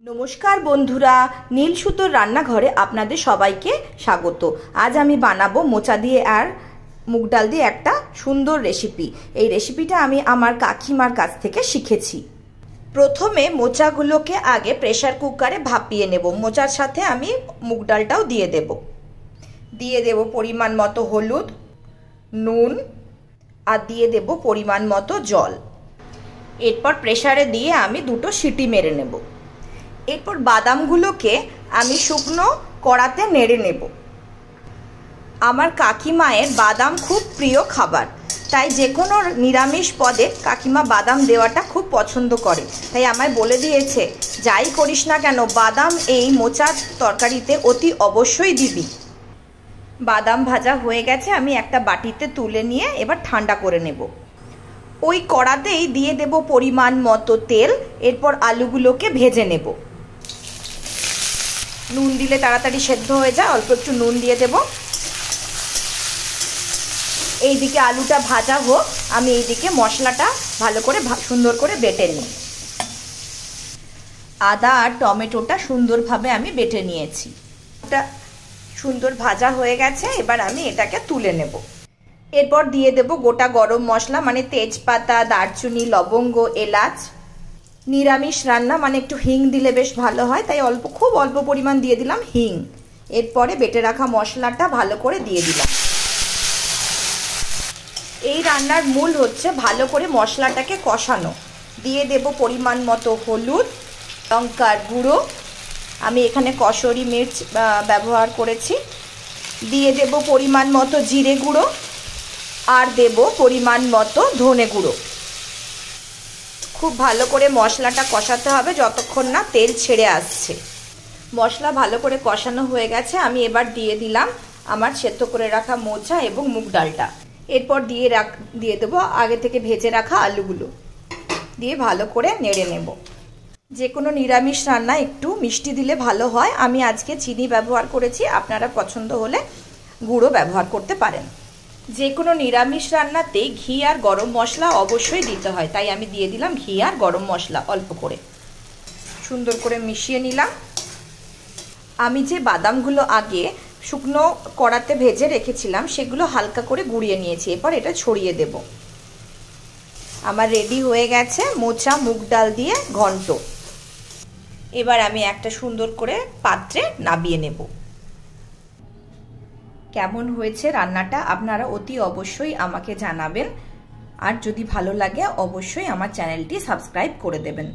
नमस्कार बंधुरा नील सूतोर रान्नाघरे आपनादेर सबाइके स्वागत। आज आमी बानाबो मोचा दिए और मुग डाल दिए एकटा सुंदर रेसिपि। এই রেসিপিটা আমি আমার কাকিমার কাছ থেকে শিখেছি। প্রথমে মোচাগুলোকে আগে প্রেসার কুকারে ভাপিয়ে নেব। মোচার সাথে আমি মুগ ডালটাও দিয়ে দেব পরিমাণ মতো হলুদ, নুন আর দিয়ে দেব পরিমাণ মতো জল। এরপর প্রেসারে দিয়ে আমি দুটো সিটি মেরে নেব। এরপর বাদামগুলোকে আমি শুকনো কড়াতে নেড়ে নেব। আমার কাকিমায়ের বাদাম খুব প্রিয় খাবার, তাই যে কোনো নিরামিষ পদে কাকিমা বাদাম দেওয়াটা খুব পছন্দ করে। তাই আমায় বলে দিয়েছে যাই করিস না কেন বাদাম এই মোচার তরকারিতে অতি অবশ্যই দিবি। বাদাম ভাজা হয়ে গেছে, আমি একটা বাটিতে তুলে নিয়ে এবার ঠান্ডা করে নেব। ওই কড়াতেই দিয়ে দেব পরিমাণ মতো তেল। এরপর আলুগুলোকে ভেজে নেব। নুন দিলে তাড়াতাড়ি সেদ্ধ হয়ে যায়, অল্প একটু নুন দিয়ে দেব। এইদিকে আলুটা ভাজা হোক, আমি এইদিকে মশলাটা ভালো করে সুন্দর করে বেটে নিই। আদা আর টমেটোটা সুন্দরভাবে আমি বেটে নিয়েছি। এটা সুন্দর ভাজা হয়ে গেছে, এবার আমি এটাকে তুলে নেব। এরপর দিয়ে দেব গোটা গরম মশলা, মানে তেজপাতা, দারচিনি, লবঙ্গ, এলাচ। নিরামিষ রান্না মানে একটু হিং দিলে বেশ ভালো হয়, তাই খুব অল্প পরিমাণ দিয়ে দিলাম হিং। এরপরে বেটে রাখা মশলাটা ভালো করে দিয়ে দিলাম। এই রান্নার মূল হচ্ছে ভালো করে মশলাটাকে কষানো। দিয়ে দেব পরিমাণ মতো হলুদ, লঙ্কার গুঁড়ো, আমি এখানে কসুরি মির্চ ব্যবহার করেছি। দিয়ে দেব পরিমাণ মতো জিরে গুঁড়ো আর দেব পরিমাণ মতো ধনে গুঁড়ো। খুব ভালো করে মশলাটা কষাতে হবে যতক্ষণ না তেল ছেড়ে আসছে। মশলা ভালো করে কষানো হয়ে গেছে, আমি এবার দিয়ে দিলাম আমার সেদ্ধ করে রাখা মোচা এবং মুগ ডালটা। এরপর দিয়ে দেবো আগে থেকে ভেজে রাখা আলুগুলো, দিয়ে ভালো করে নেড়ে নেব। যে কোনো নিরামিষ রান্না একটু মিষ্টি দিলে ভালো হয়। আমি আজকে চিনি ব্যবহার করেছি, আপনারা পছন্দ হলে গুঁড়ো ব্যবহার করতে পারেন। যে কোনো নিরামিষ রান্নাতে ঘি আর গরম মশলা অবশ্যই দিতে হয়, তাই আমি দিয়ে দিলাম ঘি আর গরম মশলা অল্প করে। সুন্দর করে মিশিয়ে নিলাম। আমি যে বাদামগুলো আগে শুকনো কড়াতে ভেজে রেখেছিলাম সেগুলো হালকা করে গুঁড়িয়ে নিয়েছি। এরপর এটা ছড়িয়ে দেব। আমার রেডি হয়ে গেছে মোচা মুগ ডাল দিয়ে ঘন্ট। এবার আমি একটা সুন্দর করে পাত্রে নামিয়ে নেব। কেমন হয়েছে রান্নাটা আপনারা অতি অবশ্যই আমাকে জানাবেন। আর যদি ভালো লাগে অবশ্যই আমার চ্যানেলটি সাবস্ক্রাইব করে দেবেন।